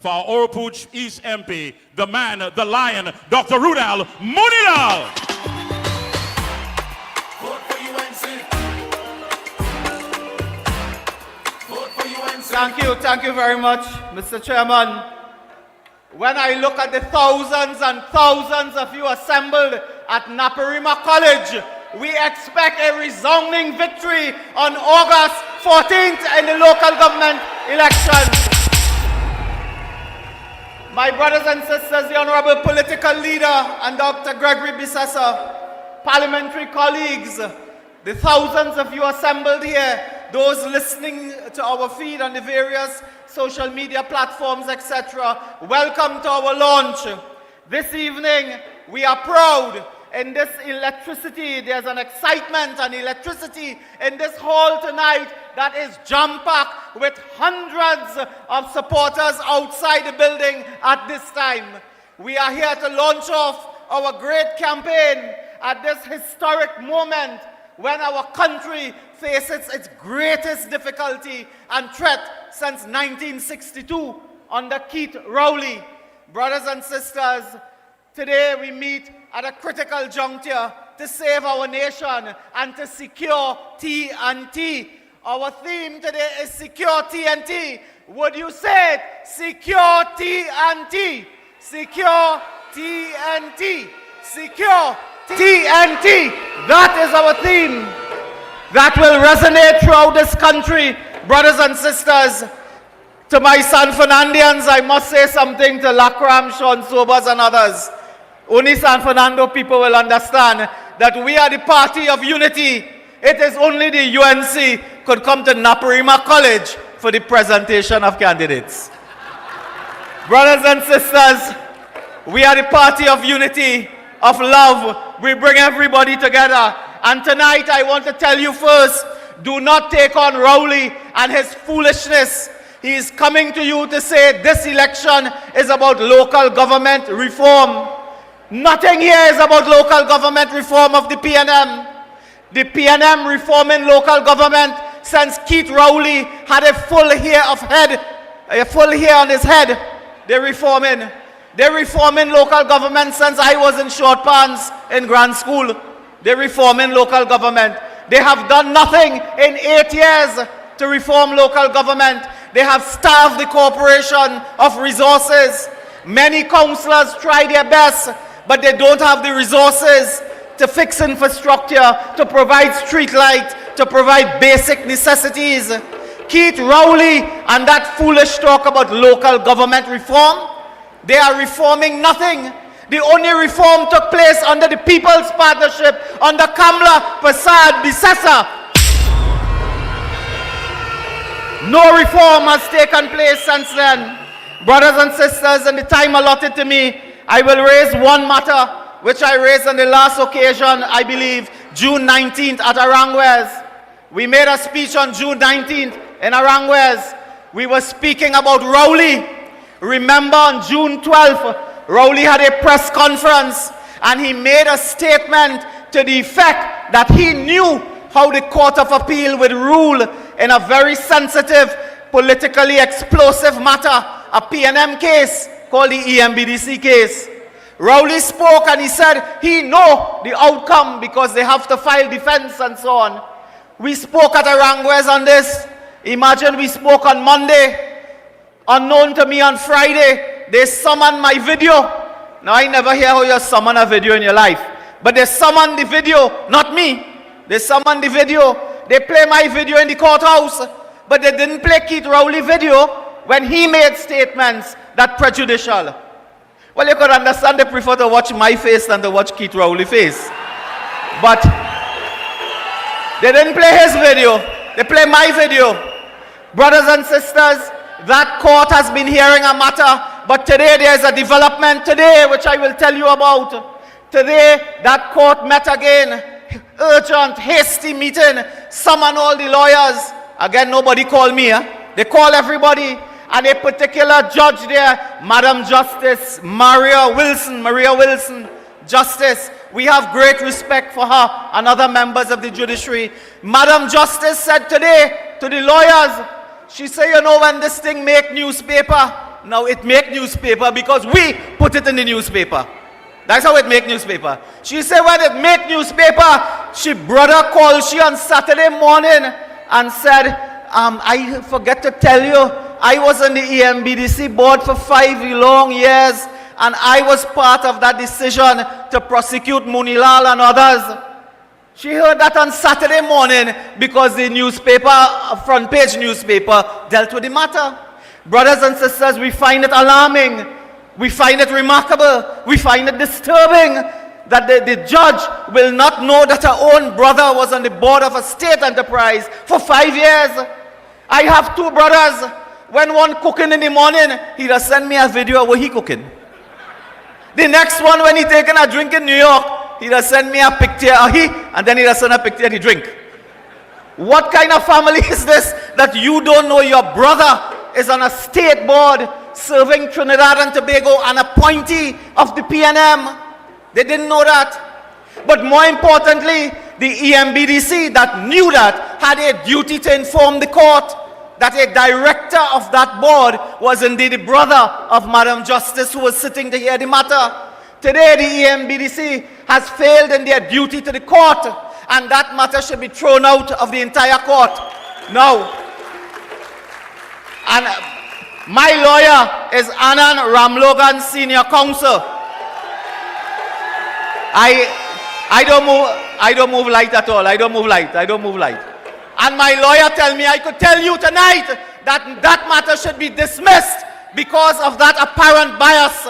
For our Oropouche East MP, the man, the lion, Dr. Moonilal Moonilal. Vote for UNC. Vote for UNC. Thank you very much, Mr. Chairman. When I look at the thousands and thousands of you assembled at Naparima College, we expect a resounding victory on August 14th in the local government elections. My brothers and sisters, the Honorable Political Leader and Dr. Gregory Bissessa, parliamentary colleagues, the thousands of you assembled here, those listening to our feed on the various social media platforms, etc., welcome to our launch. This evening, we are proud. In this electricity, there's an excitement and electricity in this hall tonight that is jam-packed with hundreds of supporters outside the building at this time. We are here to launch off our great campaign at this historic moment when our country faces its greatest difficulty and threat since 1962 under Keith Rowley. Brothers and sisters, today we meet at a critical juncture to save our nation and to secure TNT. Our theme today is Secure TNT. Would you say it? Secure TNT. Secure TNT. Secure TNT. That is our theme. That will resonate throughout this country. Brothers and sisters, to my San Fernandians, I must say something to Lakram, Sean Sobers and others. Only San Fernando people will understand that we are the party of unity. It is only the UNC could come to Naparima College for the presentation of candidates. Brothers and sisters, we are the party of unity, of love. We bring everybody together. And tonight I want to tell you first, do not take on Rowley and his foolishness. He is coming to you to say this election is about local government reform. Nothing here is about local government reform of the PNM. The PNM reforming local government since Keith Rowley had a full hair on his head. They're reforming. They're reforming local government since I was in short pants in grand school. They're reforming local government. They have done nothing in 8 years to reform local government. They have starved the corporation of resources. Many councillors try their best, but they don't have the resources to fix infrastructure, to provide street light, to provide basic necessities. Keith Rowley and that foolish talk about local government reform, they are reforming nothing. The only reform took place under the People's Partnership, under Kamla Prasad Bissessa. No reform has taken place since then. Brothers and sisters, in the time allotted to me, I will raise one matter which I raised on the last occasion, I believe, June 19th at Arangwes. We made a speech on June 19th in Arangwes. We were speaking about Rowley. Remember on June 12th, Rowley had a press conference and he made a statement to the effect that he knew how the Court of Appeal would rule in a very sensitive, politically explosive matter, a PNM case called the EMBDC case. Rowley spoke and he said he know the outcome because they have to file defense and so on. We spoke at Arangwes on this. Imagine we spoke on Monday. Unknown to me on Friday, they summoned my video. Now I never hear how you summon a video in your life. But they summoned the video, not me. They summoned the video. They play my video in the courthouse. But they didn't play Keith Rowley video when he made statements that prejudicial. Well, you could understand they prefer to watch my face than to watch Keith Rowley's face. But they didn't play his video. They play my video. Brothers and sisters, that court has been hearing a matter, but today there is a development today which I will tell you about. Today that court met again, urgent, hasty meeting, summon all the lawyers. Again, nobody called me. They call everybody. And a particular judge there, Madam Justice Maria Wilson, Justice, we have great respect for her and other members of the judiciary. Madam Justice said today to the lawyers, she said, you know, when this thing make newspaper, Now it make newspaper because we put it in the newspaper. That's how it make newspaper. She said when it make newspaper, she brother called she on Saturday morning and said, I forget to tell you, I was on the EMBDC board for 5 long years, and I was part of that decision to prosecute Moonilal and others. She heard that on Saturday morning because the newspaper, front page newspaper, dealt with the matter. Brothers and sisters, we find it alarming. We find it remarkable. We find it disturbing that the judge will not know that her own brother was on the board of a state enterprise for 5 years. I have 2 brothers. When one cooking in the morning, he just send me a video of what he cooking. The next one, when he taking a drink in New York, he just send me a picture of he, and then he just send a picture of the drink. What kind of family is this that you don't know your brother is on a state board serving Trinidad and Tobago, an appointee of the PNM? They didn't know that. But more importantly, the EMBDC that knew that had a duty to inform the court that a director of that board was indeed the brother of Madam Justice who was sitting to hear the matter. Today, the EMBDC has failed in their duty to the court, and that matter should be thrown out of the entire court. Now, and my lawyer is Anand Ramlogan, Senior Counsel. I don't move light at all. I don't move light. And my lawyer tell me I could tell you tonight that that matter should be dismissed because of that apparent bias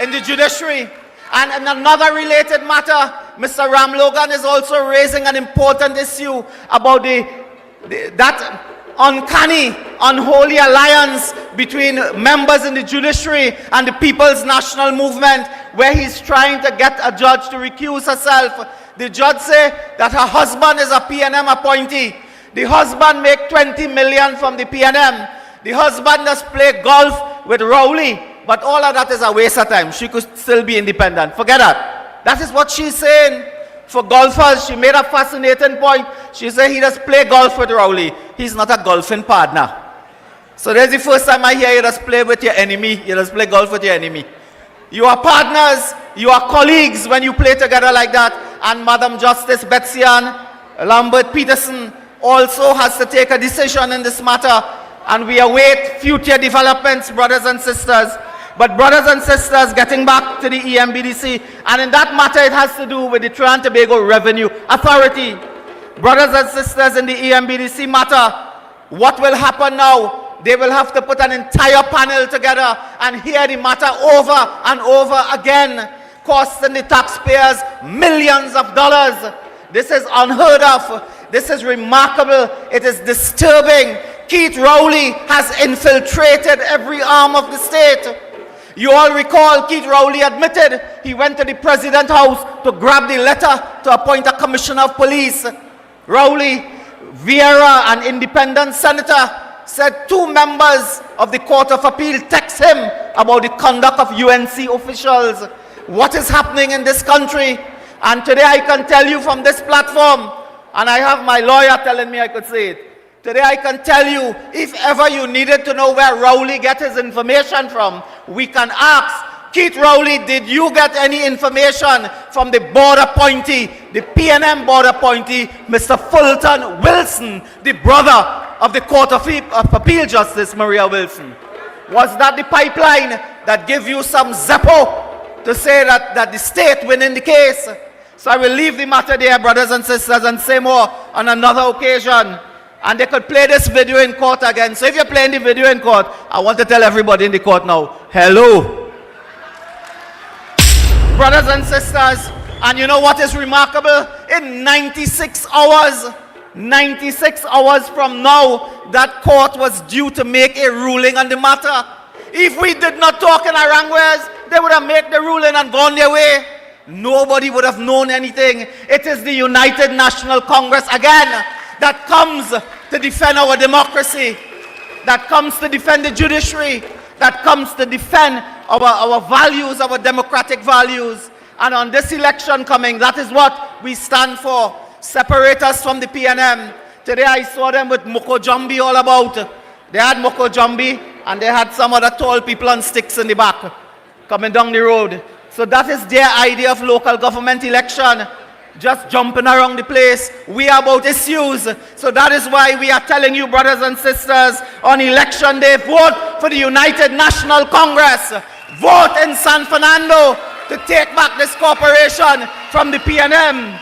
in the judiciary. And in another related matter, Mr. Ramlogan is also raising an important issue about that uncanny, unholy alliance between members in the judiciary and the People's National Movement, where he's trying to get a judge to recuse herself. The judge say that her husband is a PNM appointee. The husband make 20 million from the PNM. The husband does play golf with Rowley, but all of that is a waste of time. She could still be independent. Forget that. That is what she's saying. For golfers, she made a fascinating point. She said he does play golf with Rowley. He's not a golfing partner. So that's the first time I hear you just play with your enemy. You just play golf with your enemy. You are partners. You are colleagues when you play together like that. And Madam Justice Betsy Ann Lambert Peterson also has to take a decision in this matter. And we await future developments, brothers and sisters. But brothers and sisters, getting back to the EMBDC, and in that matter it has to do with the Trinidad and Tobago Revenue Authority. Brothers and sisters, in the EMBDC matter, what will happen now? They will have to put an entire panel together and hear the matter over and over again, costing the taxpayers millions of dollars. This is unheard of. This is remarkable. It is disturbing. Keith Rowley has infiltrated every arm of the state. You all recall Keith Rowley admitted he went to the President's house to grab the letter to appoint a commissioner of police. Rowley, Vieira, an independent senator, said 2 members of the Court of Appeal text him about the conduct of UNC officials. What is happening in this country? And today I can tell you from this platform, and I have my lawyer telling me I could say it. Today I can tell you, if ever you needed to know where Rowley get his information from, we can ask, Keith Rowley, did you get any information from the board appointee, the PNM board appointee, Mr. Fulton Wilson, the brother of the Court of Appeal Justice, Maria Wilson? Was that the pipeline that gave you some zeppo to say that the state winning the case? So I will leave the matter there, brothers and sisters, and say more on another occasion. And they could play this video in court again. So if you're playing the video in court, I want to tell everybody in the court now, hello. Brothers and sisters, and you know what is remarkable? In 96 hours from now, that court was due to make a ruling on the matter. If we did not talk in Arangways, they would have made the ruling and gone their way. Nobody would have known anything. It is the United National Congress again that comes to defend our democracy, that comes to defend the judiciary, that comes to defend our values, our democratic values. And on this election coming, that is what we stand for. Separate us from the PNM. Today I saw them with Moko Jambi all about. They had Moko Jambi and they had some other tall people on sticks in the back coming down the road. So that is their idea of local government election. Just jumping around the place. We are about issues. So that is why we are telling you, brothers and sisters, on election day, vote for the United National Congress. Vote in San Fernando to take back this corporation from the PNM.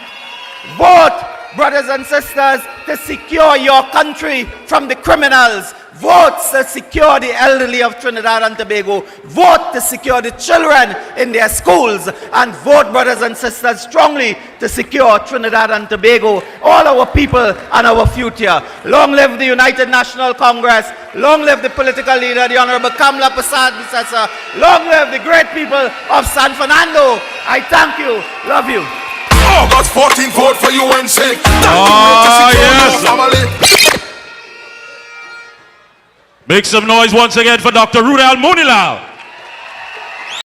Vote, brothers and sisters, to secure your country from the criminals. Vote to secure the elderly of Trinidad and Tobago. Vote to secure the children in their schools. And vote, brothers and sisters, strongly to secure Trinidad and Tobago, all our people and our future. Long live the United National Congress. Long live the political leader, the Honorable Kamla Prasad Bisasa. Long live the great people of San Fernando. I thank you. Love you. August 14th, vote for UNC. Yes. Make some noise once again for Dr. Moonilal Moonilal.